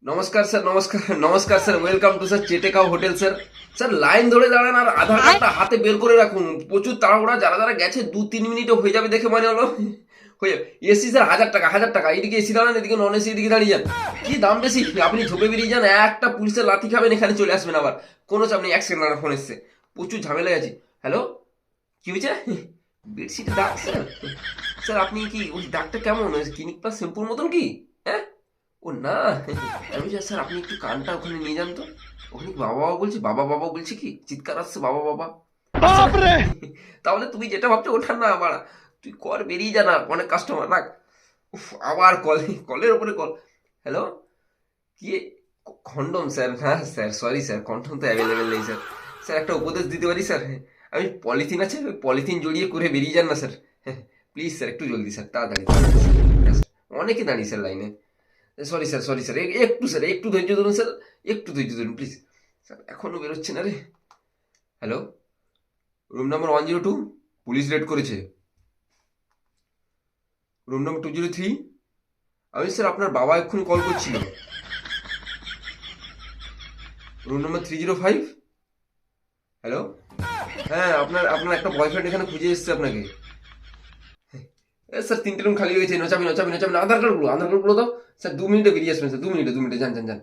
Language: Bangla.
নমস্কার স্যার, নমস্কার নমস্কার স্যার, ওয়েলকাম টু স্যার চেটেকাও হোটেল স্যার। স্যার লাইন ধরে দাঁড়ান আর আধার কার্ডটা হাতে বের করে রাখুন। প্রচুর তাড়াহুড়া, যারা যারা গেছে 2-3 মিনিটে হয়ে যাবে দেখে মনে হলো। হয়ে যাবে। এসি স্যার 1000 টাকা, 1000 টাকা। এদিকে এসি দাঁড়ান, এদিকে নন এসি, এদিকে দাঁড়িয়ে যান। কি দাম বেশি, আপনি ঝোপে বেরিয়ে যান, একটা পুলিশের লাথি খাবেন, এখানে চলে আসবেন আবার। কোনো চাপ নেই, এক সেকেন্ড আমার ফোন এসছে, প্রচুর ঝামেলায় আছি। হ্যালো, কি হয়েছে? বেডশিট দাগ স্যার? স্যার আপনি কি ওই দাগটা কেমন, ওই ক্লিনিক প্লাস শ্যাম্পুর মতন কি? হ্যাঁ, ও না, আমি বলছি, স্যার আপনি একটু কানটা ওখানে নিয়ে যান তো। ওখানে কি বাবা বাবা বলছি, বাবা বাবা বলছি, কি চিৎকার আসছে বাবা বাবা। আচ্ছা, তাহলে তুমি যেটা ভাবছো ওঠা না, বাড়া তুই কর, বেরিয়ে যা না, অনেক কাস্টমার রাখ। উফ, আবার কল, কলের ওপরে কল। হ্যালো, কি? Condom sir? হ্যাঁ স্যার, সরি স্যার, কন্ডম তো অ্যাভেলেবেল নেই স্যার। স্যার একটা উপদেশ দিতে পারি স্যার? আমি পলিথিন আছে, ওই পলিথিন জড়িয়ে করে বেরিয়ে যান না স্যার। প্লিজ স্যার, একটু জলদি স্যার, তাড়াতাড়ি তাড়াতাড়ি। অনেকে দাঁড়িয়ে স্যার লাইনে। সরি স্যার, সরি স্যার, একটু স্যার, একটু ধৈর্য ধরুন স্যার, একটু ধৈর্য ধরুন প্লিজ। স্যার এখনও বেরোচ্ছে না রে। Hello, room number 102, police raid করেছে। রুম নাম্বার 203, আমি স্যার আপনার বাবা এক্ষুনি কল করছিল। Room number 305। হ্যালো, হ্যাঁ আপনার আপনার একটা বয়ফ্রেন্ড এখানে খুঁজে এসছে আপনাকে। স্যার 3টে রুম খালি হয়েছে, নচাবি নচাবি নচাবি, আধার কার্ডগুলো, আধার কার্ডগুলো দাও। স্যার 2 মিনিটে বেরিয়ে আসবেন স্যার, 2 মিনিটে, 2 মিনিটে, যান যান যান।